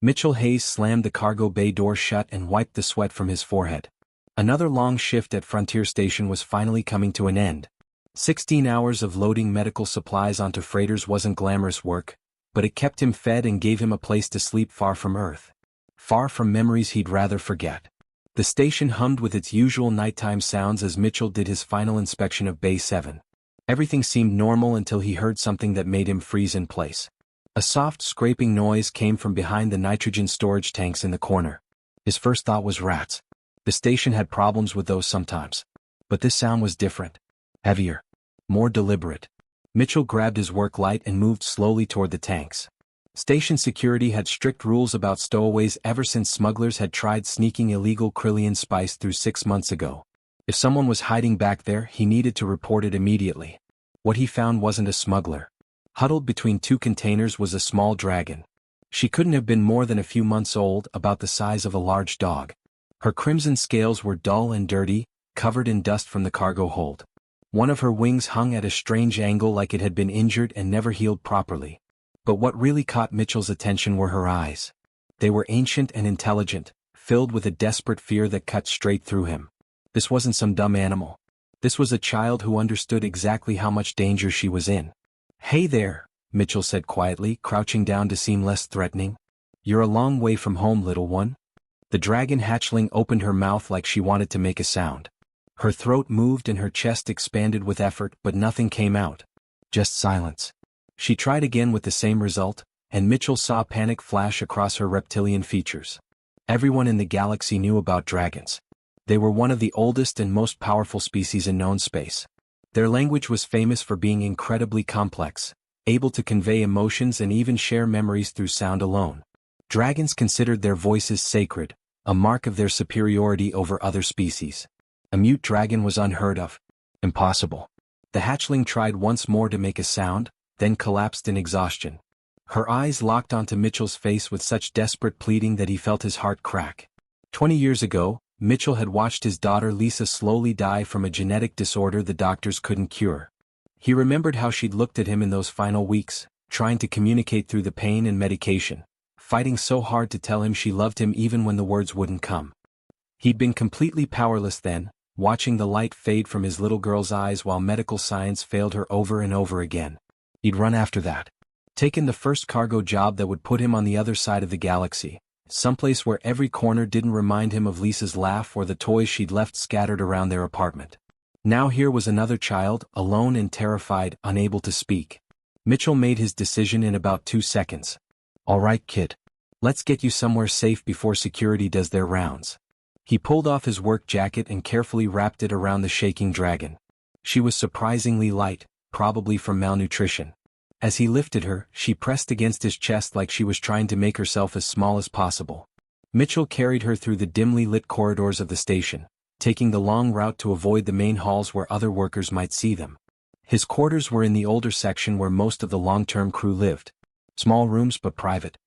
Mitchell Hayes slammed the cargo bay door shut and wiped the sweat from his forehead. Another long shift at Frontier Station was finally coming to an end. 16 hours of loading medical supplies onto freighters wasn't glamorous work, but it kept him fed and gave him a place to sleep far from Earth. Far from memories he'd rather forget. The station hummed with its usual nighttime sounds as Mitchell did his final inspection of Bay 7. Everything seemed normal until he heard something that made him freeze in place. A soft scraping noise came from behind the nitrogen storage tanks in the corner. His first thought was rats. The station had problems with those sometimes. But this sound was different. Heavier. More deliberate. Mitchell grabbed his work light and moved slowly toward the tanks. Station security had strict rules about stowaways ever since smugglers had tried sneaking illegal Krillian spice through 6 months ago. If someone was hiding back there, he needed to report it immediately. What he found wasn't a smuggler. Huddled between 2 containers was a small dragon. She couldn't have been more than a few months old, about the size of a large dog. Her crimson scales were dull and dirty, covered in dust from the cargo hold. One of her wings hung at a strange angle like it had been injured and never healed properly. But what really caught Mitchell's attention were her eyes. They were ancient and intelligent, filled with a desperate fear that cut straight through him. This wasn't some dumb animal. This was a child who understood exactly how much danger she was in. "Hey there," Mitchell said quietly, crouching down to seem less threatening. "You're a long way from home, little one." The dragon hatchling opened her mouth like she wanted to make a sound. Her throat moved and her chest expanded with effort, but nothing came out. Just silence. She tried again with the same result, and Mitchell saw panic flash across her reptilian features. Everyone in the galaxy knew about dragons. They were one of the oldest and most powerful species in known space. Their language was famous for being incredibly complex, able to convey emotions and even share memories through sound alone. Dragons considered their voices sacred, a mark of their superiority over other species. A mute dragon was unheard of. Impossible. The hatchling tried once more to make a sound, then collapsed in exhaustion. Her eyes locked onto Mitchell's face with such desperate pleading that he felt his heart crack. 20 years ago, Mitchell had watched his daughter Lisa slowly die from a genetic disorder the doctors couldn't cure. He remembered how she'd looked at him in those final weeks, trying to communicate through the pain and medication, fighting so hard to tell him she loved him even when the words wouldn't come. He'd been completely powerless then, watching the light fade from his little girl's eyes while medical science failed her over and over again. He'd run after that. Taken the first cargo job that would put him on the other side of the galaxy, someplace where every corner didn't remind him of Lisa's laugh or the toys she'd left scattered around their apartment. Now here was another child, alone and terrified, unable to speak. Mitchell made his decision in about 2 seconds. "All right, kid. Let's get you somewhere safe before security does their rounds." He pulled off his work jacket and carefully wrapped it around the shaking dragon. She was surprisingly light, probably from malnutrition. As he lifted her, she pressed against his chest like she was trying to make herself as small as possible. Mitchell carried her through the dimly lit corridors of the station, taking the long route to avoid the main halls where other workers might see them. His quarters were in the older section where most of the long-term crew lived. Small rooms but private.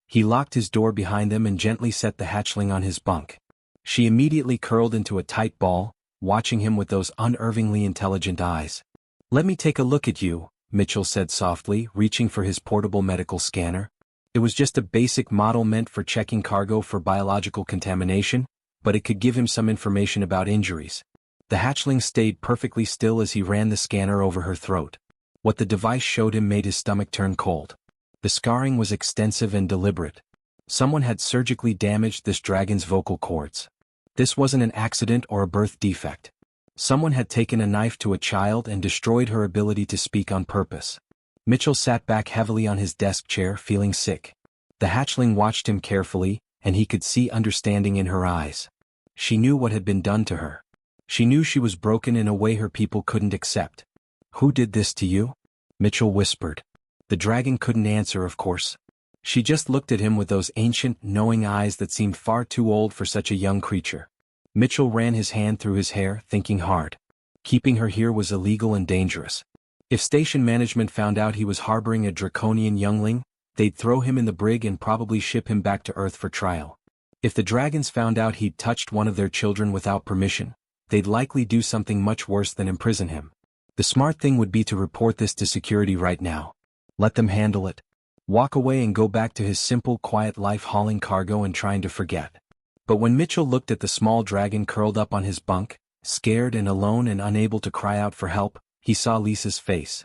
He locked his door behind them and gently set the hatchling on his bunk. She immediately curled into a tight ball, watching him with those unervingly intelligent eyes. "Let me take a look at you," Mitchell said softly, reaching for his portable medical scanner. It was just a basic model meant for checking cargo for biological contamination, but it could give him some information about injuries. The hatchling stayed perfectly still as he ran the scanner over her throat. What the device showed him made his stomach turn cold. The scarring was extensive and deliberate. Someone had surgically damaged this dragon's vocal cords. This wasn't an accident or a birth defect. Someone had taken a knife to a child and destroyed her ability to speak on purpose. Mitchell sat back heavily on his desk chair, feeling sick. The hatchling watched him carefully, and he could see understanding in her eyes. She knew what had been done to her. She knew she was broken in a way her people couldn't accept. "Who did this to you?" Mitchell whispered. The dragon couldn't answer, of course. She just looked at him with those ancient, knowing eyes that seemed far too old for such a young creature. Mitchell ran his hand through his hair, thinking hard. Keeping her here was illegal and dangerous. If station management found out he was harboring a draconian youngling, they'd throw him in the brig and probably ship him back to Earth for trial. If the dragons found out he'd touched one of their children without permission, they'd likely do something much worse than imprison him. The smart thing would be to report this to security right now. Let them handle it. walk away and go back to his simple, quiet life hauling cargo and trying to forget. But when Mitchell looked at the small dragon curled up on his bunk, scared and alone and unable to cry out for help, he saw Lisa's face.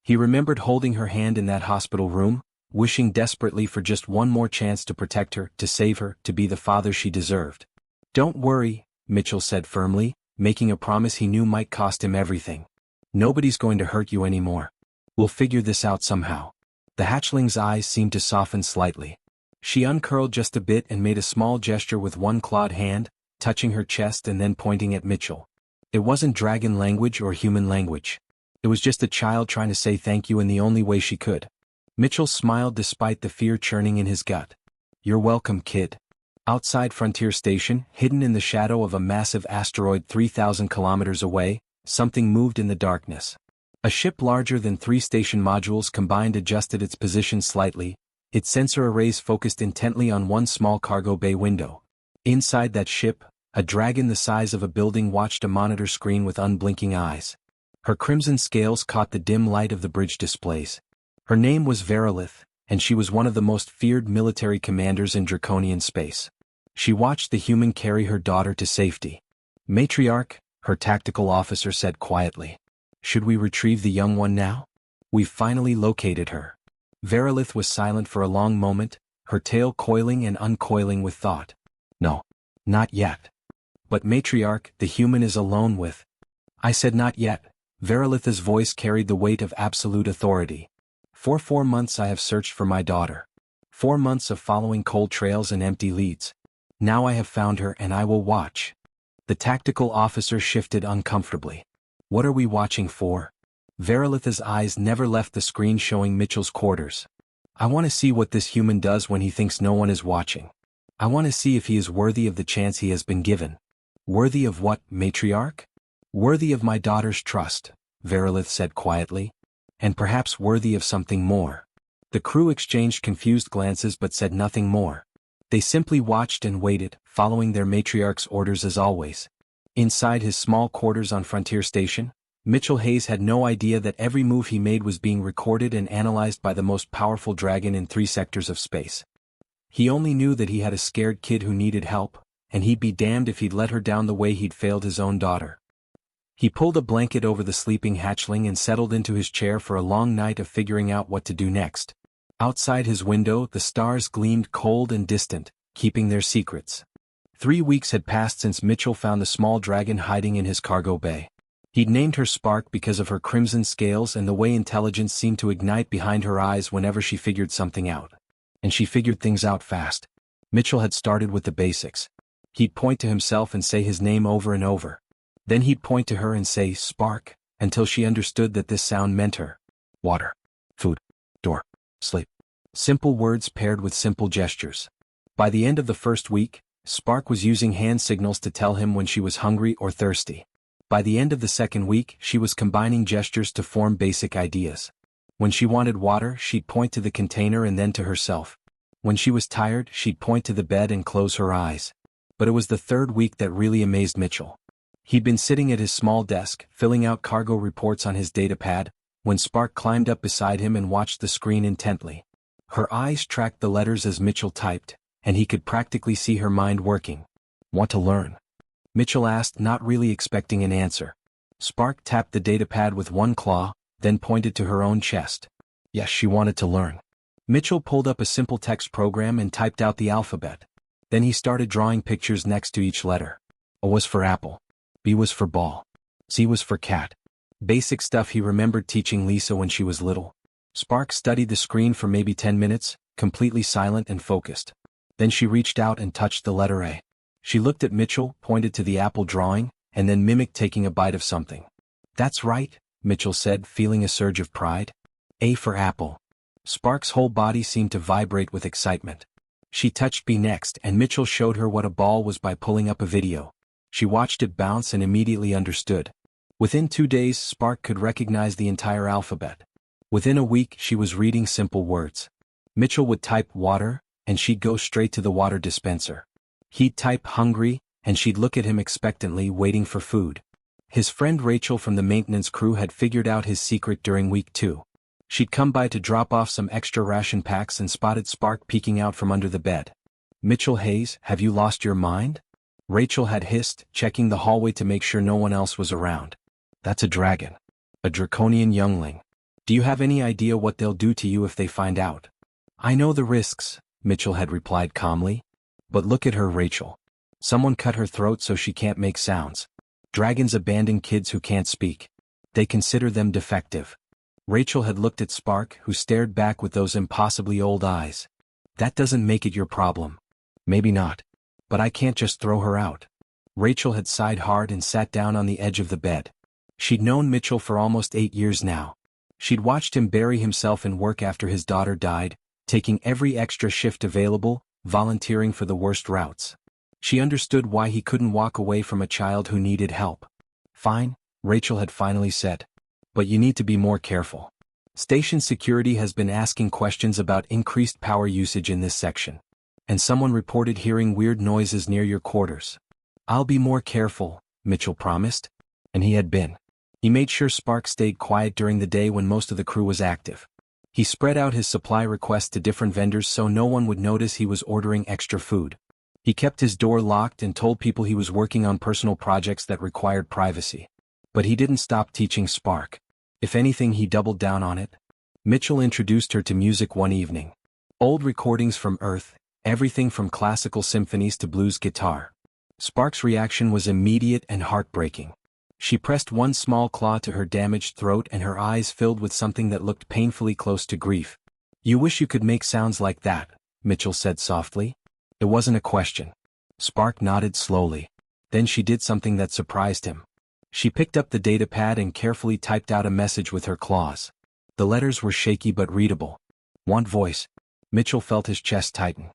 He remembered holding her hand in that hospital room, wishing desperately for just one more chance to protect her, to save her, to be the father she deserved. "Don't worry," Mitchell said firmly, making a promise he knew might cost him everything. "Nobody's going to hurt you anymore. We'll figure this out somehow." The hatchling's eyes seemed to soften slightly. She uncurled just a bit and made a small gesture with one clawed hand, touching her chest and then pointing at Mitchell. It wasn't dragon language or human language. It was just a child trying to say thank you in the only way she could. Mitchell smiled despite the fear churning in his gut. "You're welcome, kid." Outside Frontier Station, hidden in the shadow of a massive asteroid 3,000 kilometers away, something moved in the darkness. A ship larger than 3 station modules combined adjusted its position slightly, its sensor arrays focused intently on one small cargo bay window. Inside that ship, a dragon the size of a building watched a monitor screen with unblinking eyes. Her crimson scales caught the dim light of the bridge displays. Her name was Verilith, and she was one of the most feared military commanders in Draconian space. She watched the human carry her daughter to safety. "Matriarch," her tactical officer said quietly. "Should we retrieve the young one now? We've finally located her." Verilith was silent for a long moment, her tail coiling and uncoiling with thought. "No. Not yet." "But Matriarch, the human is alone with—" "I said not yet." Verilith's voice carried the weight of absolute authority. "For 4 months I have searched for my daughter. 4 months of following cold trails and empty leads. Now I have found her and I will watch." The tactical officer shifted uncomfortably. "What are we watching for?" Verilith's eyes never left the screen showing Mitchell's quarters. "I want to see what this human does when he thinks no one is watching. I want to see if he is worthy of the chance he has been given." "Worthy of what, Matriarch?" "Worthy of my daughter's trust," Verilith said quietly. "And perhaps worthy of something more." The crew exchanged confused glances but said nothing more. They simply watched and waited, following their matriarch's orders as always. Inside his small quarters on Frontier Station, Mitchell Hayes had no idea that every move he made was being recorded and analyzed by the most powerful dragon in 3 sectors of space. He only knew that he had a scared kid who needed help, and he'd be damned if he'd let her down the way he'd failed his own daughter. He pulled a blanket over the sleeping hatchling and settled into his chair for a long night of figuring out what to do next. Outside his window, the stars gleamed cold and distant, keeping their secrets. 3 weeks had passed since Mitchell found the small dragon hiding in his cargo bay. He'd named her Spark because of her crimson scales and the way intelligence seemed to ignite behind her eyes whenever she figured something out. And she figured things out fast. Mitchell had started with the basics. He'd point to himself and say his name over and over. Then he'd point to her and say, "Spark," until she understood that this sound meant her. Water. Food. Door. Sleep. Simple words paired with simple gestures. By the end of the first week, Spark was using hand signals to tell him when she was hungry or thirsty. By the end of the second week, she was combining gestures to form basic ideas. When she wanted water, she'd point to the container and then to herself. When she was tired, she'd point to the bed and close her eyes. But it was the third week that really amazed Mitchell. He'd been sitting at his small desk, filling out cargo reports on his datapad, when Spark climbed up beside him and watched the screen intently. Her eyes tracked the letters as Mitchell typed, and he could practically see her mind working. "Want to learn?" Mitchell asked, not really expecting an answer. Spark tapped the datapad with one claw, then pointed to her own chest. Yes, she wanted to learn. Mitchell pulled up a simple text program and typed out the alphabet. Then he started drawing pictures next to each letter. A was for apple. B was for ball. C was for cat. Basic stuff he remembered teaching Lisa when she was little. Spark studied the screen for maybe 10 minutes, completely silent and focused. Then she reached out and touched the letter A. She looked at Mitchell, pointed to the apple drawing, and then mimicked taking a bite of something. "That's right," Mitchell said, feeling a surge of pride. "A for apple." Spark's whole body seemed to vibrate with excitement. She touched B next, and Mitchell showed her what a ball was by pulling up a video. She watched it bounce and immediately understood. Within 2 days, Spark could recognize the entire alphabet. Within a week, she was reading simple words. Mitchell would type water, and she'd go straight to the water dispenser. He'd type hungry, and she'd look at him expectantly, waiting for food. His friend Rachel from the maintenance crew had figured out his secret during week 2. She'd come by to drop off some extra ration packs and spotted Spark peeking out from under the bed. "Mitchell Hayes, have you lost your mind?" Rachel had hissed, checking the hallway to make sure no one else was around. "That's a dragon. A draconian youngling. Do you have any idea what they'll do to you if they find out?" "I know the risks," Mitchell had replied calmly. "But look at her, Rachel. Someone cut her throat so she can't make sounds. Dragons abandon kids who can't speak. They consider them defective." Rachel had looked at Spark, who stared back with those impossibly old eyes. "That doesn't make it your problem." "Maybe not. But I can't just throw her out." Rachel had sighed hard and sat down on the edge of the bed. She'd known Mitchell for almost 8 years now. She'd watched him bury himself in work after his daughter died, taking every extra shift available, volunteering for the worst routes. She understood why he couldn't walk away from a child who needed help. "Fine," Rachel had finally said. "But you need to be more careful. Station security has been asking questions about increased power usage in this section. And someone reported hearing weird noises near your quarters." "I'll be more careful," Mitchell promised. And he had been. He made sure Spark stayed quiet during the day when most of the crew was active. He spread out his supply requests to different vendors so no one would notice he was ordering extra food. He kept his door locked and told people he was working on personal projects that required privacy. But he didn't stop teaching Spark. If anything, he doubled down on it. Mitchell introduced her to music one evening. Old recordings from Earth, everything from classical symphonies to blues guitar. Spark's reaction was immediate and heartbreaking. She pressed one small claw to her damaged throat and her eyes filled with something that looked painfully close to grief. "You wish you could make sounds like that," Mitchell said softly. It wasn't a question. Spark nodded slowly. Then she did something that surprised him. She picked up the datapad and carefully typed out a message with her claws. The letters were shaky but readable. "Want voice." Mitchell felt his chest tighten.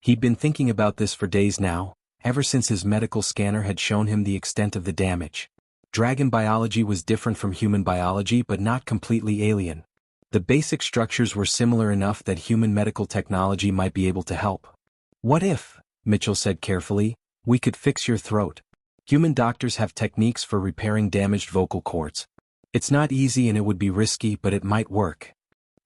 He'd been thinking about this for days now, ever since his medical scanner had shown him the extent of the damage. Dragon biology was different from human biology but not completely alien. The basic structures were similar enough that human medical technology might be able to help. "What if," Mitchell said carefully, "we could fix your throat? Human doctors have techniques for repairing damaged vocal cords. It's not easy and it would be risky, but it might work."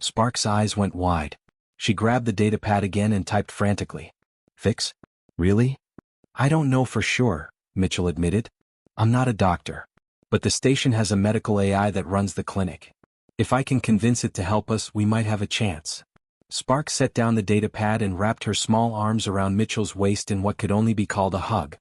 Spark's eyes went wide. She grabbed the datapad again and typed frantically. "Fix? Really?" "I don't know for sure," Mitchell admitted. "I'm not a doctor. But the station has a medical AI that runs the clinic. If I can convince it to help us, we might have a chance." Spark set down the datapad and wrapped her small arms around Mitchell's waist in what could only be called a hug.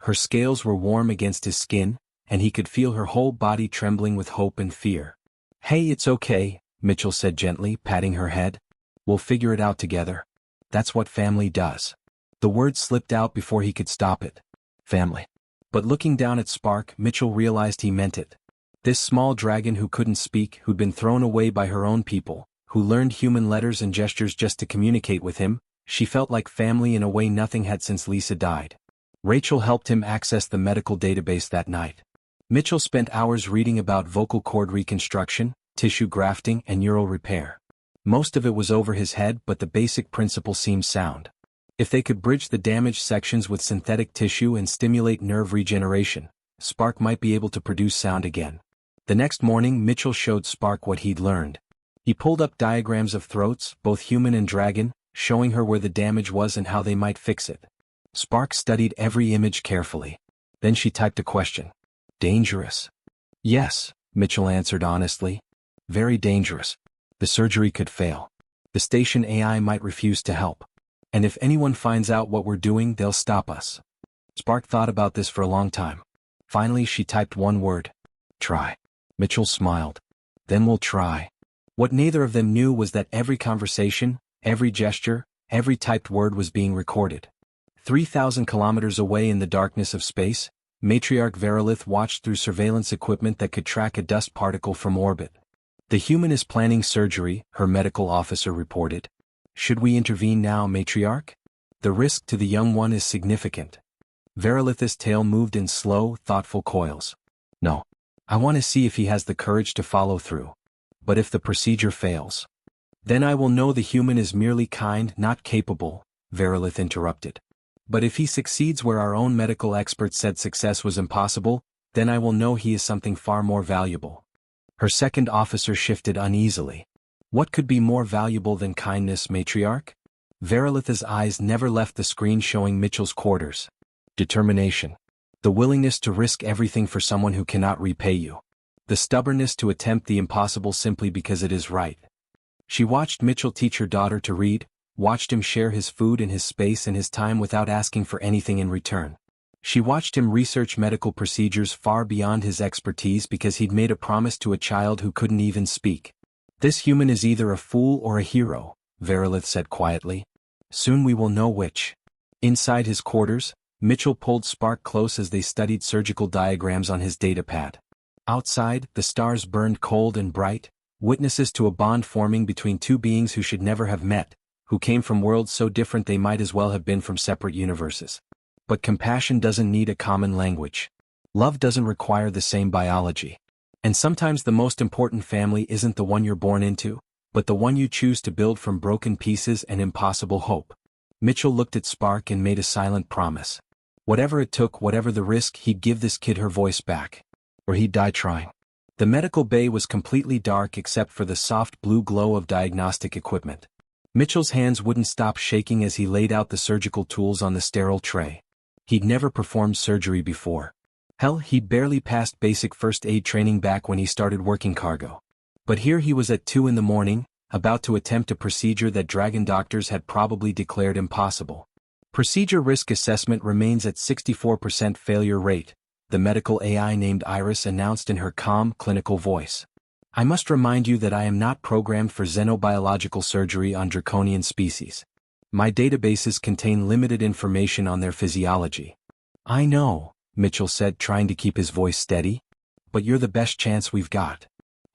Her scales were warm against his skin, and he could feel her whole body trembling with hope and fear. "Hey, it's okay," Mitchell said gently, patting her head. "We'll figure it out together. That's what family does." The word slipped out before he could stop it. Family. But looking down at Spark, Mitchell realized he meant it. This small dragon who couldn't speak, who'd been thrown away by her own people, who learned human letters and gestures just to communicate with him, she felt like family in a way nothing had since Lisa died. Rachel helped him access the medical database that night. Mitchell spent hours reading about vocal cord reconstruction, tissue grafting, and neural repair. Most of it was over his head, but the basic principle seemed sound. If they could bridge the damaged sections with synthetic tissue and stimulate nerve regeneration, Spark might be able to produce sound again. The next morning, Mitchell showed Spark what he'd learned. He pulled up diagrams of throats, both human and dragon, showing her where the damage was and how they might fix it. Spark studied every image carefully. Then she typed a question. "Dangerous?" "Yes," Mitchell answered honestly. "Very dangerous. The surgery could fail. The station AI might refuse to help. And if anyone finds out what we're doing, they'll stop us." Spark thought about this for a long time. Finally, she typed one word. "Try." Mitchell smiled. "Then we'll try." What neither of them knew was that every conversation, every gesture, every typed word was being recorded. 3,000 kilometers away in the darkness of space, Matriarch Verilith watched through surveillance equipment that could track a dust particle from orbit. "The human is planning surgery," her medical officer reported. "Should we intervene now, Matriarch? The risk to the young one is significant." Verilith's tail moved in slow, thoughtful coils. "No. I want to see if he has the courage to follow through. But if the procedure fails, then I will know the human is merely kind, not capable," Verilith interrupted. "But if he succeeds where our own medical experts said success was impossible, then I will know he is something far more valuable." Her second officer shifted uneasily. What could be more valuable than kindness, matriarch? Verilitha's eyes never left the screen showing Mitchell's quarters. Determination. The willingness to risk everything for someone who cannot repay you. The stubbornness to attempt the impossible simply because it is right. She watched Mitchell teach her daughter to read, watched him share his food and his space and his time without asking for anything in return. She watched him research medical procedures far beyond his expertise because he'd made a promise to a child who couldn't even speak. This human is either a fool or a hero, Verilith said quietly. Soon we will know which. Inside his quarters, Mitchell pulled Spark close as they studied surgical diagrams on his datapad. Outside, the stars burned cold and bright, witnesses to a bond forming between two beings who should never have met, who came from worlds so different they might as well have been from separate universes. But compassion doesn't need a common language. Love doesn't require the same biology. And sometimes the most important family isn't the one you're born into, but the one you choose to build from broken pieces and impossible hope. Mitchell looked at Spark and made a silent promise. Whatever it took, whatever the risk, he'd give this kid her voice back. Or he'd die trying. The medical bay was completely dark except for the soft blue glow of diagnostic equipment. Mitchell's hands wouldn't stop shaking as he laid out the surgical tools on the sterile tray. He'd never performed surgery before. Hell, he'd barely passed basic first aid training back when he started working cargo. But here he was at 2 a.m, about to attempt a procedure that dragon doctors had probably declared impossible. Procedure risk assessment remains at 64% failure rate, the medical AI named Iris announced in her calm, clinical voice. I must remind you that I am not programmed for xenobiological surgery on draconian species. My databases contain limited information on their physiology. I know, Mitchell said, trying to keep his voice steady. But you're the best chance we've got.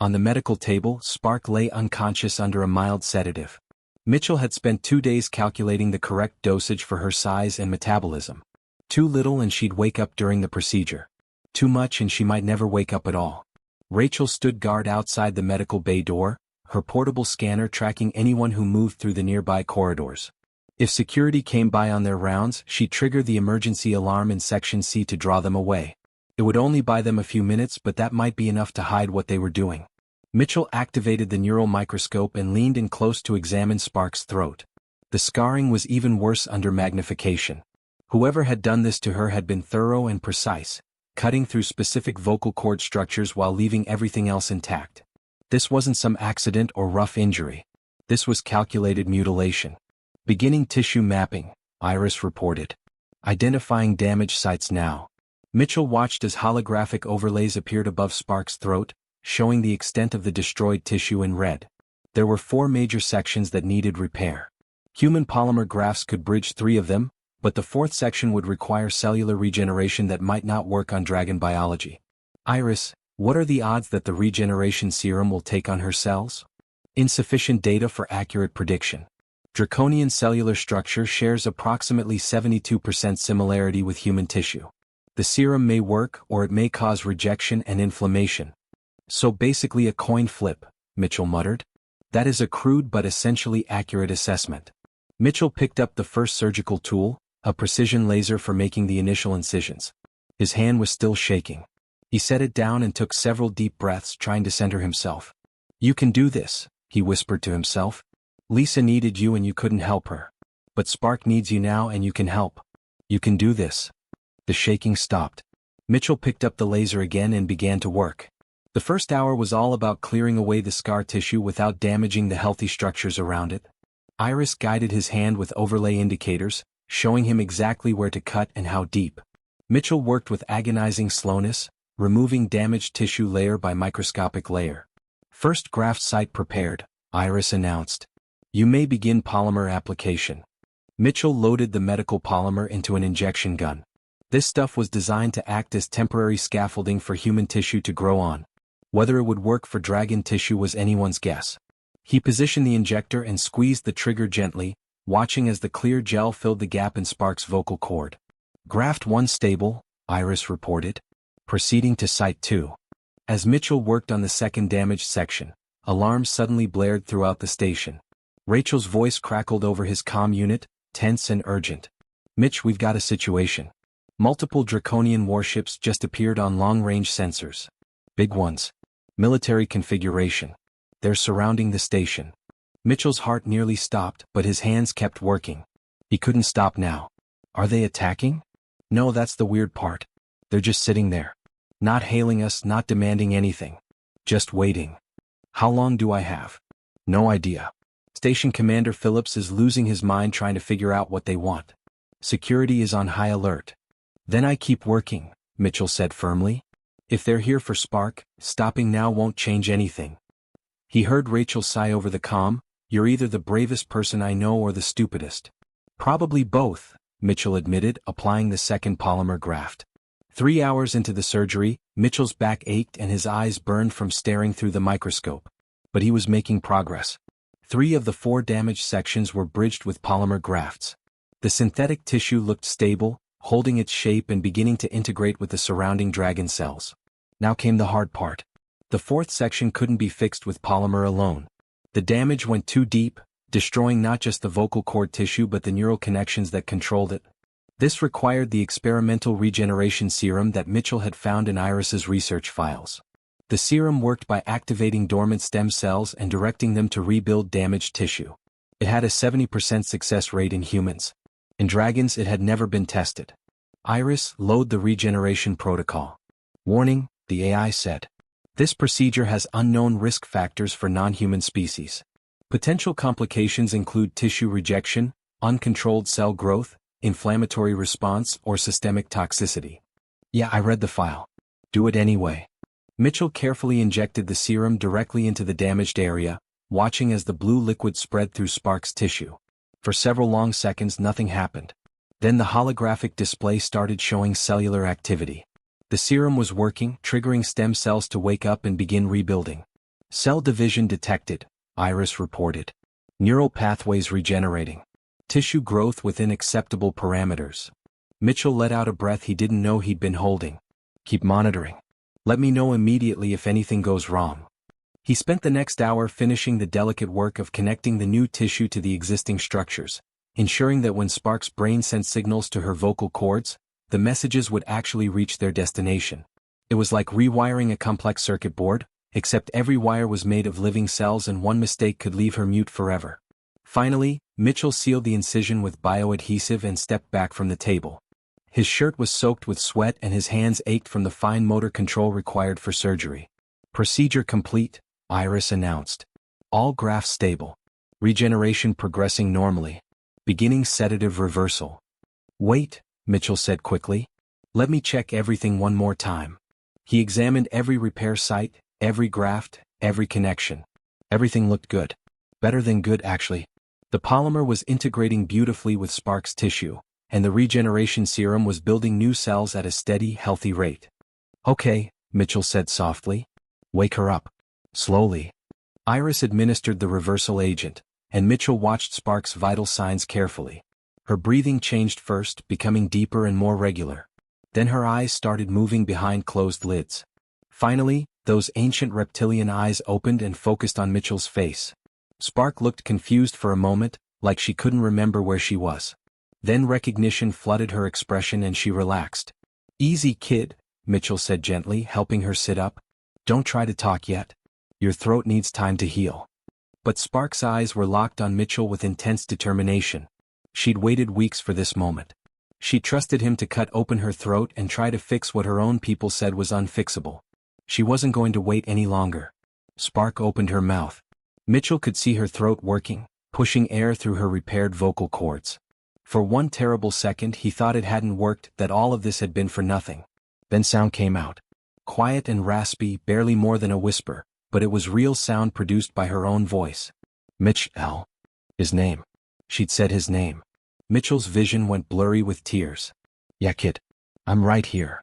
On the medical table, Spark lay unconscious under a mild sedative. Mitchell had spent 2 days calculating the correct dosage for her size and metabolism. Too little and she'd wake up during the procedure. Too much and she might never wake up at all. Rachel stood guard outside the medical bay door, her portable scanner tracking anyone who moved through the nearby corridors. If security came by on their rounds, she'd trigger the emergency alarm in Section C to draw them away. It would only buy them a few minutes, but that might be enough to hide what they were doing. Mitchell activated the neural microscope and leaned in close to examine Spark's throat. The scarring was even worse under magnification. Whoever had done this to her had been thorough and precise, cutting through specific vocal cord structures while leaving everything else intact. This wasn't some accident or rough injury. This was calculated mutilation. Beginning tissue mapping, Iris reported. Identifying damage sites now. Mitchell watched as holographic overlays appeared above Spark's throat, showing the extent of the destroyed tissue in red. There were 4 major sections that needed repair. Human polymer grafts could bridge 3 of them, but the 4th section would require cellular regeneration that might not work on dragon biology. Iris, what are the odds that the regeneration serum will take on her cells? Insufficient data for accurate prediction. Draconian cellular structure shares approximately 72% similarity with human tissue. The serum may work or it may cause rejection and inflammation. So basically a coin flip, Mitchell muttered. That is a crude but essentially accurate assessment. Mitchell picked up the first surgical tool, a precision laser for making the initial incisions. His hand was still shaking. He set it down and took several deep breaths, trying to center himself. You can do this, he whispered to himself. Lisa needed you and you couldn't help her. But Spark needs you now and you can help. You can do this. The shaking stopped. Mitchell picked up the laser again and began to work. The first hour was all about clearing away the scar tissue without damaging the healthy structures around it. Iris guided his hand with overlay indicators, showing him exactly where to cut and how deep. Mitchell worked with agonizing slowness, removing damaged tissue layer by microscopic layer. First graft site prepared, Iris announced. You may begin polymer application. Mitchell loaded the medical polymer into an injection gun. This stuff was designed to act as temporary scaffolding for human tissue to grow on. Whether it would work for dragon tissue was anyone's guess. He positioned the injector and squeezed the trigger gently, watching as the clear gel filled the gap in Spark's vocal cord. Graft 1 stable, Iris reported. Proceeding to Site 2. As Mitchell worked on the second damaged section, alarms suddenly blared throughout the station. Rachel's voice crackled over his comm unit, tense and urgent. Mitch, we've got a situation. Multiple draconian warships just appeared on long-range sensors. Big ones. Military configuration. They're surrounding the station. Mitchell's heart nearly stopped, but his hands kept working. He couldn't stop now. Are they attacking? No, that's the weird part. They're just sitting there. Not hailing us, not demanding anything. Just waiting. How long do I have? No idea. Station Commander Phillips is losing his mind trying to figure out what they want. Security is on high alert. Then I keep working, Mitchell said firmly. If they're here for Spark, stopping now won't change anything. He heard Rachel sigh over the comm. You're either the bravest person I know or the stupidest. Probably both, Mitchell admitted, applying the second polymer graft. 3 hours into the surgery, Mitchell's back ached and his eyes burned from staring through the microscope. But he was making progress. 3 of the 4 damaged sections were bridged with polymer grafts. The synthetic tissue looked stable, holding its shape and beginning to integrate with the surrounding dragon cells. Now came the hard part. The 4th section couldn't be fixed with polymer alone. The damage went too deep, destroying not just the vocal cord tissue but the neural connections that controlled it. This required the experimental regeneration serum that Mitchell had found in Iris's research files. The serum worked by activating dormant stem cells and directing them to rebuild damaged tissue. It had a 70% success rate in humans. In dragons it had never been tested. Iris, load the regeneration protocol. Warning, the AI said. This procedure has unknown risk factors for non-human species. Potential complications include tissue rejection, uncontrolled cell growth, inflammatory response, or systemic toxicity. Yeah, I read the file. Do it anyway. Mitchell carefully injected the serum directly into the damaged area, watching as the blue liquid spread through Spark's tissue. For several long seconds nothing happened. Then the holographic display started showing cellular activity. The serum was working, triggering stem cells to wake up and begin rebuilding. Cell division detected, Iris reported. Neural pathways regenerating. Tissue growth within acceptable parameters. Mitchell let out a breath he didn't know he'd been holding. Keep monitoring. Let me know immediately if anything goes wrong. He spent the next hour finishing the delicate work of connecting the new tissue to the existing structures, ensuring that when Spark's brain sent signals to her vocal cords, the messages would actually reach their destination. It was like rewiring a complex circuit board, except every wire was made of living cells and one mistake could leave her mute forever. Finally, Mitchell sealed the incision with bioadhesive and stepped back from the table. His shirt was soaked with sweat and his hands ached from the fine motor control required for surgery. Procedure complete, Iris announced. All grafts stable. Regeneration progressing normally. Beginning sedative reversal. Wait, Mitchell said quickly. Let me check everything one more time. He examined every repair site, every graft, every connection. Everything looked good. Better than good, actually. The polymer was integrating beautifully with Spark's tissue, and the regeneration serum was building new cells at a steady, healthy rate. Okay, Mitchell said softly. Wake her up. Slowly. Iris administered the reversal agent, and Mitchell watched Spark's vital signs carefully. Her breathing changed first, becoming deeper and more regular. Then her eyes started moving behind closed lids. Finally, those ancient reptilian eyes opened and focused on Mitchell's face. Spark looked confused for a moment, like she couldn't remember where she was. Then recognition flooded her expression and she relaxed. Easy, kid, Mitchell said gently, helping her sit up. Don't try to talk yet. Your throat needs time to heal. But Spark's eyes were locked on Mitchell with intense determination. She'd waited weeks for this moment. She trusted him to cut open her throat and try to fix what her own people said was unfixable. She wasn't going to wait any longer. Spark opened her mouth. Mitchell could see her throat working, pushing air through her repaired vocal cords. For one terrible second he thought it hadn't worked, that all of this had been for nothing. Then sound came out. Quiet and raspy, barely more than a whisper, but it was real sound produced by her own voice. Mitch-L. His name. She'd said his name. Mitchell's vision went blurry with tears. Yeah, kid. I'm right here.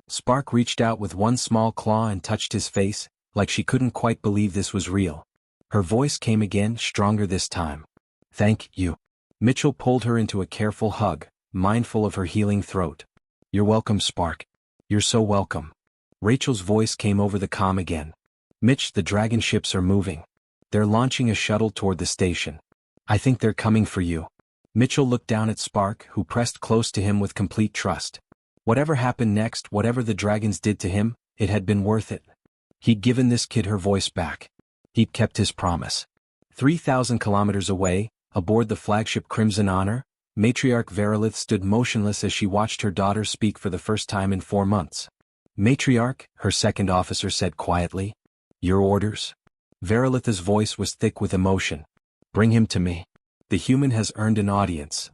Spark reached out with one small claw and touched his face, like she couldn't quite believe this was real. Her voice came again, stronger this time. Thank you. Mitchell pulled her into a careful hug, mindful of her healing throat. You're welcome, Spark. You're so welcome. Rachel's voice came over the comm again. Mitch, the dragon ships are moving. They're launching a shuttle toward the station. I think they're coming for you. Mitchell looked down at Spark, who pressed close to him with complete trust. Whatever happened next, whatever the dragons did to him, it had been worth it. He'd given this kid her voice back. He'd kept his promise. 3,000 kilometers away, aboard the flagship Crimson Honor, Matriarch Verilith stood motionless as she watched her daughter speak for the first time in 4 months. Matriarch, her second officer said quietly. Your orders? Verilith's voice was thick with emotion. Bring him to me. The human has earned an audience.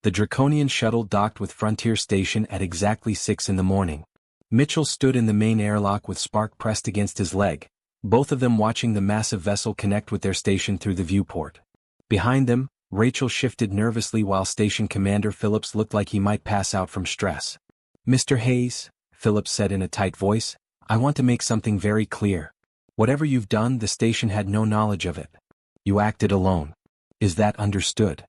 The Draconian shuttle docked with Frontier Station at exactly 6 in the morning. Mitchell stood in the main airlock with Spark pressed against his leg, both of them watching the massive vessel connect with their station through the viewport. Behind them, Rachel shifted nervously while Station Commander Phillips looked like he might pass out from stress. Mr. Hayes, Phillips said in a tight voice, I want to make something very clear. Whatever you've done, the station had no knowledge of it. You acted alone. Is that understood?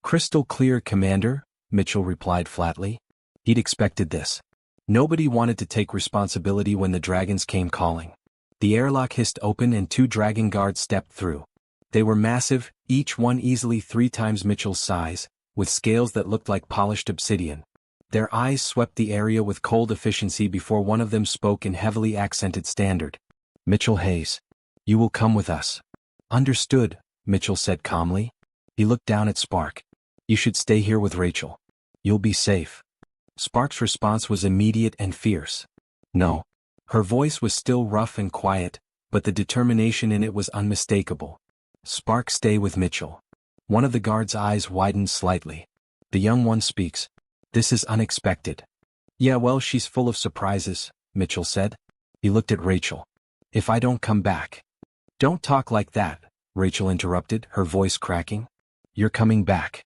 Crystal clear, Commander, Mitchell replied flatly. He'd expected this. Nobody wanted to take responsibility when the dragons came calling. The airlock hissed open and 2 dragon guards stepped through. They were massive, each one easily 3 times Mitchell's size, with scales that looked like polished obsidian. Their eyes swept the area with cold efficiency before one of them spoke in heavily accented standard. Mitchell Hayes. You will come with us. Understood, Mitchell said calmly. He looked down at Spark. You should stay here with Rachel. You'll be safe. Spark's response was immediate and fierce. No. Her voice was still rough and quiet, but the determination in it was unmistakable. Spark, stay with Mitchell. One of the guards' eyes widened slightly. The young one speaks. This is unexpected. Yeah, well, she's full of surprises, Mitchell said. He looked at Rachel. If I don't come back. Don't talk like that, Rachel interrupted, her voice cracking. You're coming back.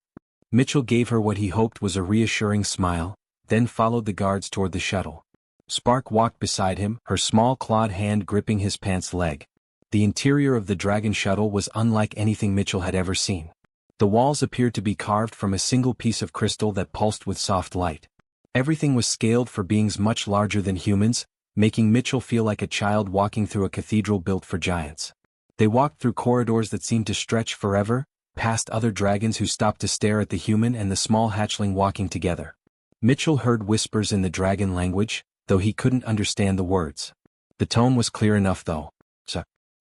Mitchell gave her what he hoped was a reassuring smile, then followed the guards toward the shuttle. Spark walked beside him, her small clawed hand gripping his pants leg. The interior of the Dragon shuttle was unlike anything Mitchell had ever seen. The walls appeared to be carved from a single piece of crystal that pulsed with soft light. Everything was scaled for beings much larger than humans, making Mitchell feel like a child walking through a cathedral built for giants. They walked through corridors that seemed to stretch forever, past other dragons who stopped to stare at the human and the small hatchling walking together. Mitchell heard whispers in the dragon language, though he couldn't understand the words. The tone was clear enough though.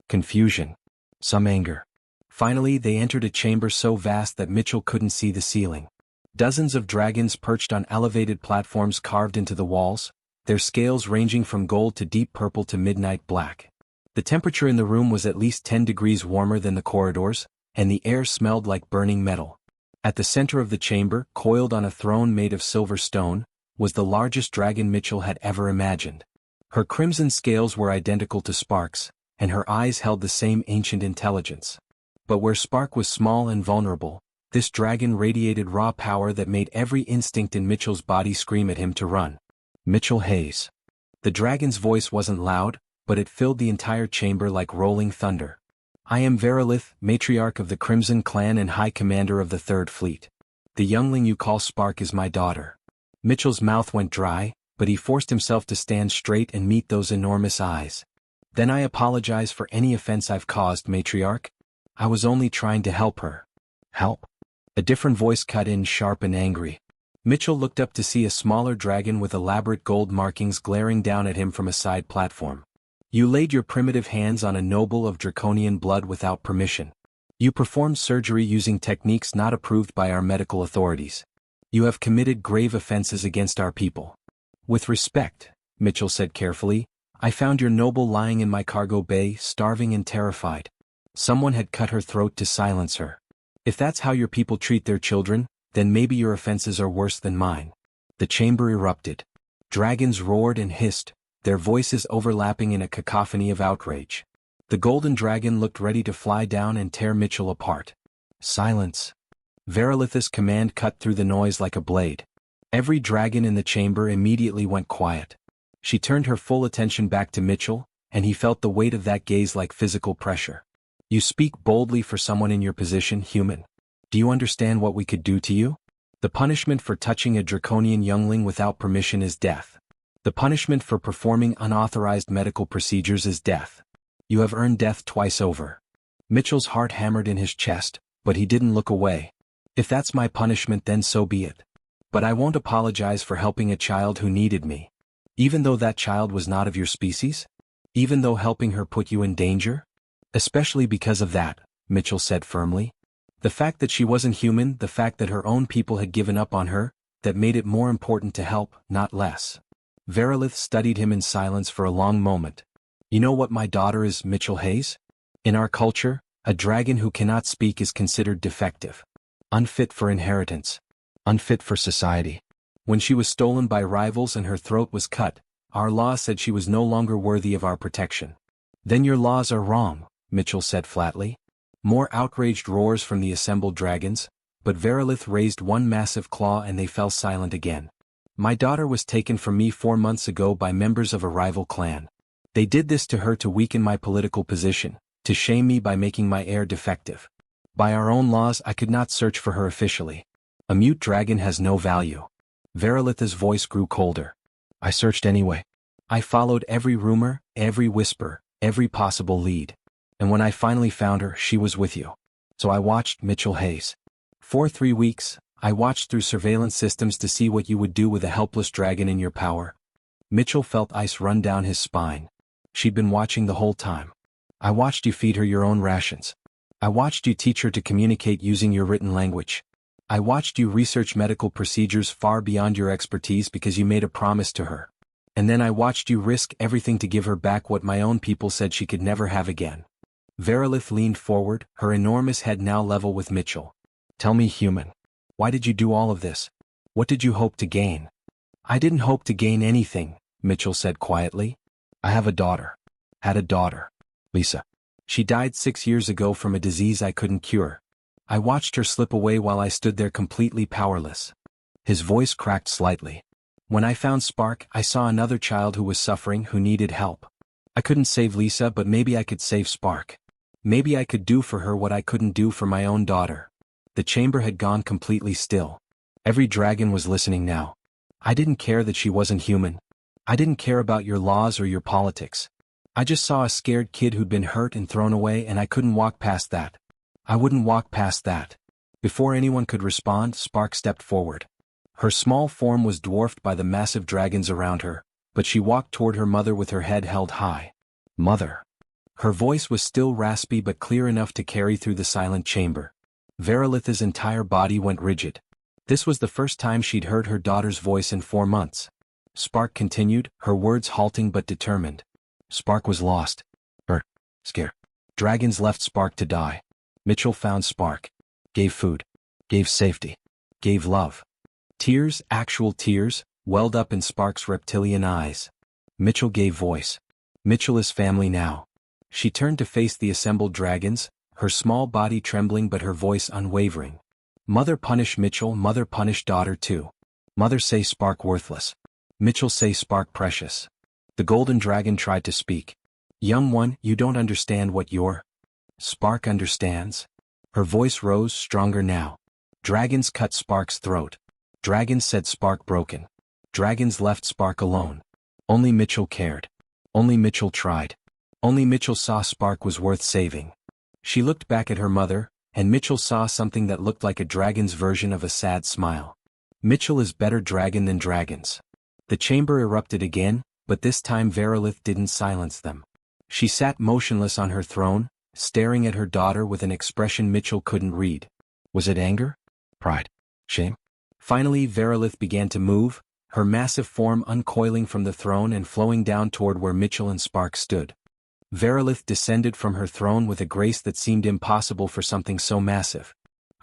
Confusion. Some anger. Finally, they entered a chamber so vast that Mitchell couldn't see the ceiling. Dozens of dragons perched on elevated platforms carved into the walls, their scales ranging from gold to deep purple to midnight black. The temperature in the room was at least 10 degrees warmer than the corridors, and the air smelled like burning metal. At the center of the chamber, coiled on a throne made of silver stone, was the largest dragon Mitchell had ever imagined. Her crimson scales were identical to Spark's, and her eyes held the same ancient intelligence. But where Spark was small and vulnerable, this dragon radiated raw power that made every instinct in Mitchell's body scream at him to run. Mitchell Hayes. The dragon's voice wasn't loud, but it filled the entire chamber like rolling thunder. I am Verilith, matriarch of the Crimson Clan and High Commander of the Third Fleet. The youngling you call Spark is my daughter. Mitchell's mouth went dry, but he forced himself to stand straight and meet those enormous eyes. Then I apologize for any offense I've caused, matriarch. I was only trying to help her. Help? A different voice cut in sharp and angry. Mitchell looked up to see a smaller dragon with elaborate gold markings glaring down at him from a side platform. You laid your primitive hands on a noble of draconian blood without permission. You performed surgery using techniques not approved by our medical authorities. You have committed grave offenses against our people. With respect, Mitchell said carefully, I found your noble lying in my cargo bay, starving and terrified. Someone had cut her throat to silence her. If that's how your people treat their children, then maybe your offenses are worse than mine. The chamber erupted. Dragons roared and hissed, their voices overlapping in a cacophony of outrage. The golden dragon looked ready to fly down and tear Mitchell apart. Silence. Verilith's command cut through the noise like a blade. Every dragon in the chamber immediately went quiet. She turned her full attention back to Mitchell, and he felt the weight of that gaze like physical pressure. You speak boldly for someone in your position, human. Do you understand what we could do to you? The punishment for touching a draconian youngling without permission is death. The punishment for performing unauthorized medical procedures is death. You have earned death twice over. Mitchell's heart hammered in his chest, but he didn't look away. If that's my punishment, then so be it. But I won't apologize for helping a child who needed me. Even though that child was not of your species? Even though helping her put you in danger? Especially because of that, Mitchell said firmly. The fact that she wasn't human, the fact that her own people had given up on her, that made it more important to help, not less. Verilith studied him in silence for a long moment. You know what my daughter is, Mitchell Hayes? In our culture, a dragon who cannot speak is considered defective. Unfit for inheritance. Unfit for society. When she was stolen by rivals and her throat was cut, our law said she was no longer worthy of our protection. Then your laws are wrong, Mitchell said flatly. More outraged roars from the assembled dragons, but Verilith raised one massive claw and they fell silent again. My daughter was taken from me 4 months ago by members of a rival clan. They did this to her to weaken my political position, to shame me by making my heir defective. By our own laws I could not search for her officially. A mute dragon has no value. Verilith's voice grew colder. I searched anyway. I followed every rumor, every whisper, every possible lead. And when I finally found her, she was with you. So I watched, Mitchell Hayes. For 3 weeks, I watched through surveillance systems to see what you would do with a helpless dragon in your power. Mitchell felt ice run down his spine. She'd been watching the whole time. I watched you feed her your own rations. I watched you teach her to communicate using your written language. I watched you research medical procedures far beyond your expertise because you made a promise to her. And then I watched you risk everything to give her back what my own people said she could never have again. Verilith leaned forward, her enormous head now level with Mitchell. Tell me, human. Why did you do all of this? What did you hope to gain? I didn't hope to gain anything, Mitchell said quietly. I have a daughter. Had a daughter. Lisa. She died 6 years ago from a disease I couldn't cure. I watched her slip away while I stood there completely powerless. His voice cracked slightly. When I found Spark, I saw another child who was suffering, who needed help. I couldn't save Lisa, but maybe I could save Spark. Maybe I could do for her what I couldn't do for my own daughter. The chamber had gone completely still. Every dragon was listening now. I didn't care that she wasn't human. I didn't care about your laws or your politics. I just saw a scared kid who'd been hurt and thrown away, and I couldn't walk past that. I wouldn't walk past that. Before anyone could respond, Spark stepped forward. Her small form was dwarfed by the massive dragons around her, but she walked toward her mother with her head held high. Mother. Her voice was still raspy but clear enough to carry through the silent chamber. Verilith's entire body went rigid. This was the first time she'd heard her daughter's voice in 4 months. Spark continued, her words halting but determined. Spark was lost. Hurt. Scared. Dragons left Spark to die. Mitchell found Spark. Gave food. Gave safety. Gave love. Tears, actual tears, welled up in Spark's reptilian eyes. Mitchell gave voice. Mitchell is family now. She turned to face the assembled dragons, her small body trembling but her voice unwavering. Mother punish Mitchell, mother punish daughter too. Mother say Spark worthless. Mitchell say Spark precious. The golden dragon tried to speak. Young one, you don't understand what your Spark understands. Her voice rose, stronger now. Dragons cut Spark's throat. Dragons said Spark broken. Dragons left Spark alone. Only Mitchell cared. Only Mitchell tried. Only Mitchell saw Spark was worth saving. She looked back at her mother, and Mitchell saw something that looked like a dragon's version of a sad smile. Mitchell is better dragon than dragons. The chamber erupted again, but this time Verilith didn't silence them. She sat motionless on her throne, staring at her daughter with an expression Mitchell couldn't read. Was it anger? Pride? Shame? Finally Verilith began to move, her massive form uncoiling from the throne and flowing down toward where Mitchell and Spark stood. Verilith descended from her throne with a grace that seemed impossible for something so massive.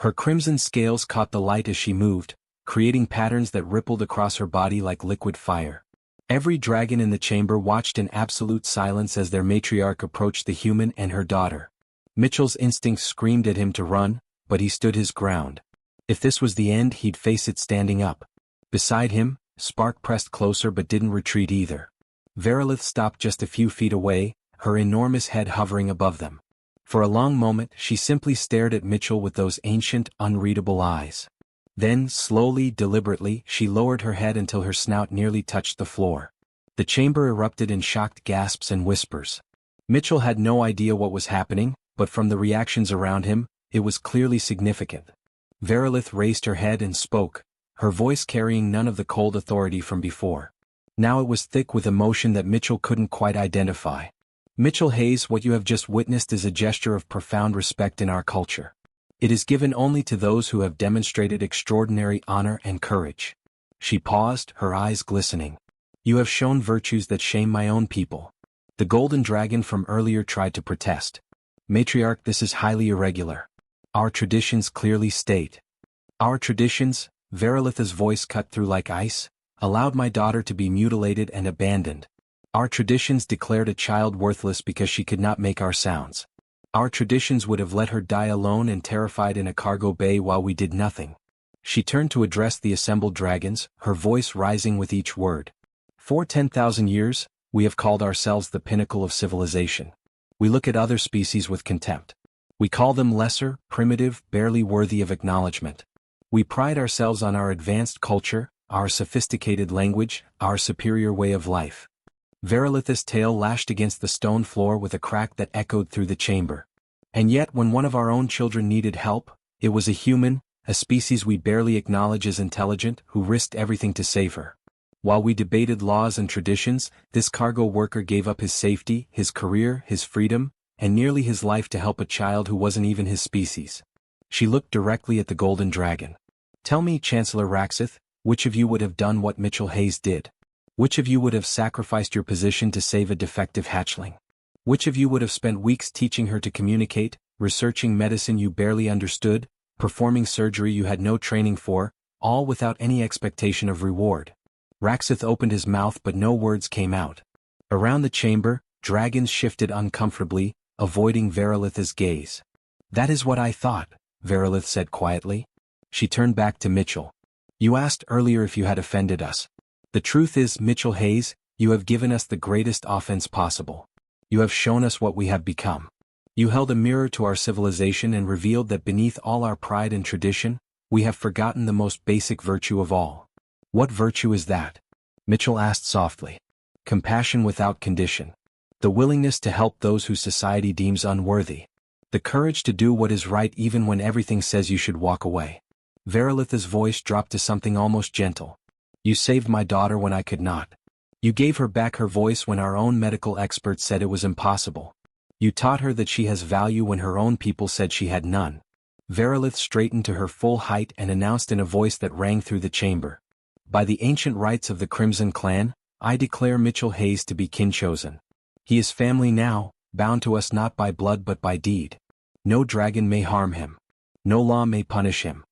Her crimson scales caught the light as she moved, creating patterns that rippled across her body like liquid fire. Every dragon in the chamber watched in absolute silence as their matriarch approached the human and her daughter. Mitchell's instincts screamed at him to run, but he stood his ground. If this was the end, he'd face it standing up. Beside him, Spark pressed closer but didn't retreat either. Verilith stopped just a few feet away, her enormous head hovering above them. For a long moment, she simply stared at Mitchell with those ancient, unreadable eyes. Then, slowly, deliberately, she lowered her head until her snout nearly touched the floor. The chamber erupted in shocked gasps and whispers. Mitchell had no idea what was happening, but from the reactions around him, it was clearly significant. Verilith raised her head and spoke, her voice carrying none of the cold authority from before. Now it was thick with emotion that Mitchell couldn't quite identify. Mitchell Hayes, what you have just witnessed is a gesture of profound respect in our culture. It is given only to those who have demonstrated extraordinary honor and courage. She paused, her eyes glistening. You have shown virtues that shame my own people. The golden dragon from earlier tried to protest. Matriarch, this is highly irregular. Our traditions clearly state. Our traditions, Verilitha's voice cut through like ice, allowed my daughter to be mutilated and abandoned. Our traditions declared a child worthless because she could not make our sounds. Our traditions would have let her die alone and terrified in a cargo bay while we did nothing. She turned to address the assembled dragons, her voice rising with each word. For 10,000 years, we have called ourselves the pinnacle of civilization. We look at other species with contempt. We call them lesser, primitive, barely worthy of acknowledgement. We pride ourselves on our advanced culture, our sophisticated language, our superior way of life. Verilitha's tail lashed against the stone floor with a crack that echoed through the chamber. And yet when one of our own children needed help, it was a human, a species we barely acknowledge as intelligent, who risked everything to save her. While we debated laws and traditions, this cargo worker gave up his safety, his career, his freedom, and nearly his life to help a child who wasn't even his species. She looked directly at the golden dragon. Tell me, Chancellor Raxith, which of you would have done what Mitchell Hayes did? Which of you would have sacrificed your position to save a defective hatchling? Which of you would have spent weeks teaching her to communicate, researching medicine you barely understood, performing surgery you had no training for, all without any expectation of reward? Raxith opened his mouth but no words came out. Around the chamber, dragons shifted uncomfortably, avoiding Verilitha's gaze. That is what I thought, Verilith said quietly. She turned back to Mitchell. You asked earlier if you had offended us. The truth is, Mitchell Hayes, you have given us the greatest offense possible. You have shown us what we have become. You held a mirror to our civilization and revealed that beneath all our pride and tradition, we have forgotten the most basic virtue of all. What virtue is that? Mitchell asked softly. Compassion without condition. The willingness to help those whose society deems unworthy. The courage to do what is right even when everything says you should walk away. Verilitha's voice dropped to something almost gentle. You saved my daughter when I could not. You gave her back her voice when our own medical experts said it was impossible. You taught her that she has value when her own people said she had none. Verilith straightened to her full height and announced in a voice that rang through the chamber. By the ancient rights of the Crimson Clan, I declare Mitchell Hayes to be kin-chosen. He is family now, bound to us not by blood but by deed. No dragon may harm him. No law may punish him.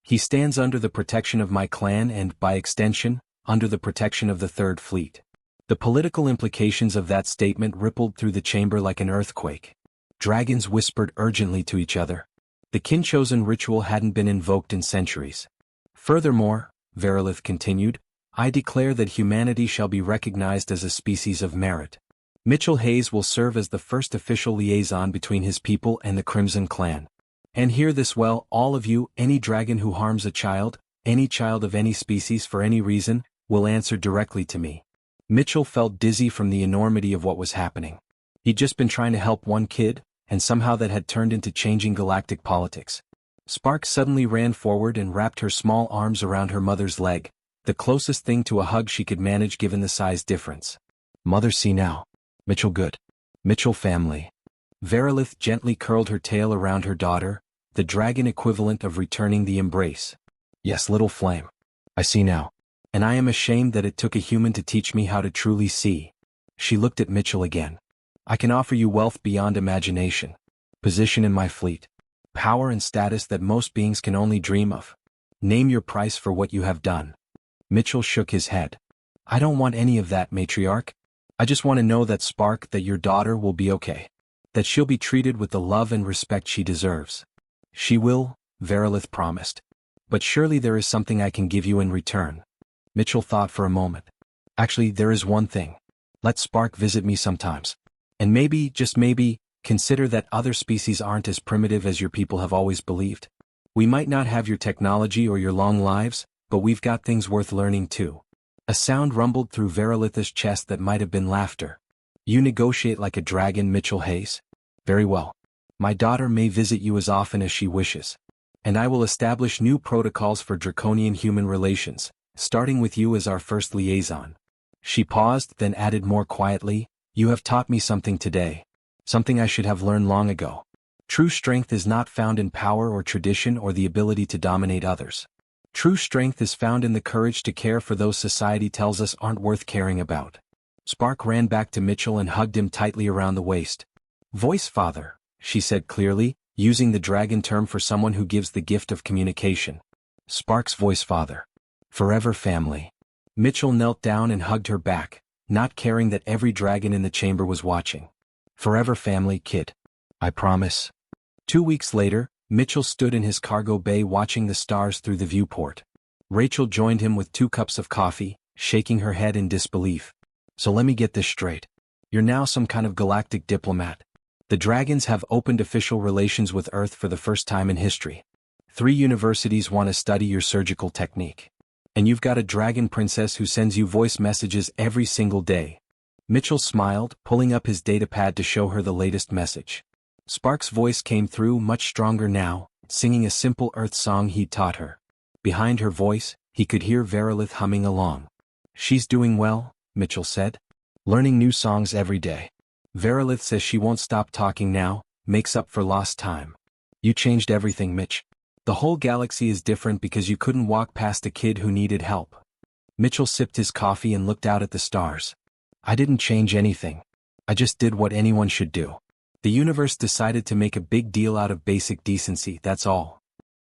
He stands under the protection of my clan and, by extension, under the protection of the Third Fleet. The political implications of that statement rippled through the chamber like an earthquake. Dragons whispered urgently to each other. The kin-chosen ritual hadn't been invoked in centuries. Furthermore, Verilith continued, I declare that humanity shall be recognized as a species of merit. Mitchell Hayes will serve as the first official liaison between his people and the Crimson Clan. And hear this well, all of you, any dragon who harms a child, any child of any species for any reason, will answer directly to me. Mitchell felt dizzy from the enormity of what was happening. He'd just been trying to help one kid, and somehow that had turned into changing galactic politics. Spark suddenly ran forward and wrapped her small arms around her mother's leg, the closest thing to a hug she could manage given the size difference. Mother, see now. Mitchell good. Mitchell family. Verilith gently curled her tail around her daughter, the dragon equivalent of returning the embrace. Yes, little flame. I see now. And I am ashamed that it took a human to teach me how to truly see. She looked at Mitchell again. I can offer you wealth beyond imagination. Position in my fleet. Power and status that most beings can only dream of. Name your price for what you have done. Mitchell shook his head. I don't want any of that, matriarch. I just want to know that Spark, that your daughter will be okay. That she'll be treated with the love and respect she deserves. She will, Verilith promised. But surely there is something I can give you in return. Mitchell thought for a moment. Actually, there is one thing. Let Spark visit me sometimes. And maybe, just maybe, consider that other species aren't as primitive as your people have always believed. We might not have your technology or your long lives, but we've got things worth learning too. A sound rumbled through Verilitha's chest that might have been laughter. You negotiate like a dragon, Mitchell Hayes? Very well. My daughter may visit you as often as she wishes. And I will establish new protocols for draconian human relations, starting with you as our first liaison. She paused, then added more quietly, You have taught me something today. Something I should have learned long ago. True strength is not found in power or tradition or the ability to dominate others. True strength is found in the courage to care for those society tells us aren't worth caring about. Spark ran back to Mitchell and hugged him tightly around the waist. Voice father, she said clearly, using the dragon term for someone who gives the gift of communication. Spark's voice father. Forever family. Mitchell knelt down and hugged her back, not caring that every dragon in the chamber was watching. Forever family, kid. I promise. 2 weeks later, Mitchell stood in his cargo bay watching the stars through the viewport. Rachel joined him with 2 cups of coffee, shaking her head in disbelief. So let me get this straight. You're now some kind of galactic diplomat. The dragons have opened official relations with Earth for the first time in history. 3 universities want to study your surgical technique. And you've got a dragon princess who sends you voice messages every single day. Mitchell smiled, pulling up his datapad to show her the latest message. Spark's voice came through much stronger now, singing a simple Earth song he'd taught her. Behind her voice, he could hear Verilith humming along. She's doing well, Mitchell said. Learning new songs every day. Verilith says she won't stop talking now, makes up for lost time. You changed everything, Mitch. The whole galaxy is different because you couldn't walk past a kid who needed help. Mitchell sipped his coffee and looked out at the stars. I didn't change anything. I just did what anyone should do. The universe decided to make a big deal out of basic decency, that's all.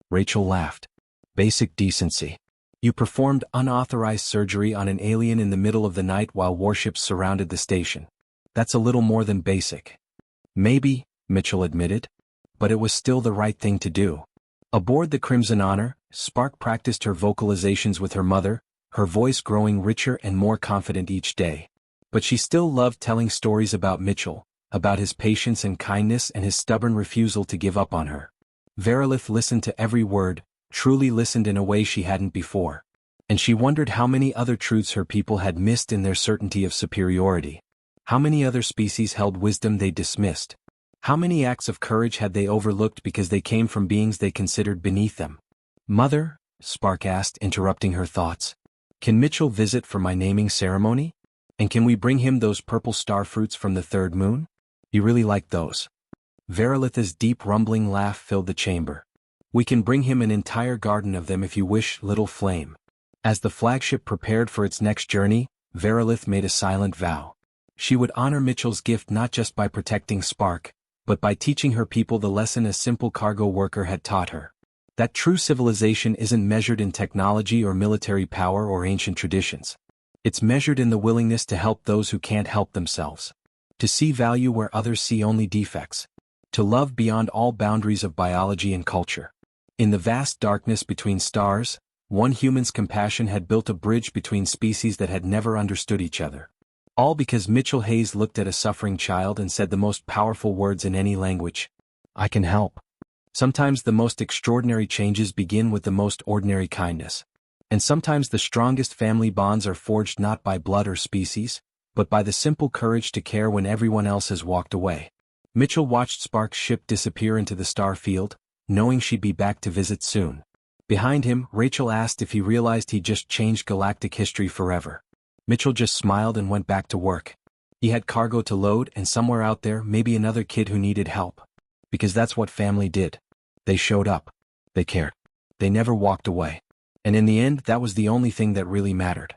Rachel laughed. Basic decency. You performed unauthorized surgery on an alien in the middle of the night while warships surrounded the station. That's a little more than basic. Maybe, Mitchell admitted. But it was still the right thing to do. Aboard the Crimson Honor, Spark practiced her vocalizations with her mother, her voice growing richer and more confident each day. But she still loved telling stories about Mitchell, about his patience and kindness and his stubborn refusal to give up on her. Verilith listened to every word, truly listened in a way she hadn't before. And she wondered how many other truths her people had missed in their certainty of superiority. How many other species held wisdom they dismissed? How many acts of courage had they overlooked because they came from beings they considered beneath them? Mother, Spark asked, interrupting her thoughts. Can Mitchell visit for my naming ceremony? And can we bring him those purple star fruits from the 3rd moon? You really like those. Verilith's deep rumbling laugh filled the chamber. We can bring him an entire garden of them if you wish, little flame. As the flagship prepared for its next journey, Verilith made a silent vow. She would honor Mitchell's gift not just by protecting Spark, but by teaching her people the lesson a simple cargo worker had taught her. That true civilization isn't measured in technology or military power or ancient traditions. It's measured in the willingness to help those who can't help themselves. To see value where others see only defects. To love beyond all boundaries of biology and culture. In the vast darkness between stars, one human's compassion had built a bridge between species that had never understood each other. All because Mitchell Hayes looked at a suffering child and said the most powerful words in any language. I can help. Sometimes the most extraordinary changes begin with the most ordinary kindness. And sometimes the strongest family bonds are forged not by blood or species, but by the simple courage to care when everyone else has walked away. Mitchell watched Spark's ship disappear into the star field, knowing she'd be back to visit soon. Behind him, Rachel asked if he realized he'd just changed galactic history forever. Mitchell just smiled and went back to work. He had cargo to load and somewhere out there maybe another kid who needed help. Because that's what family did. They showed up. They cared. They never walked away. And in the end, that was the only thing that really mattered.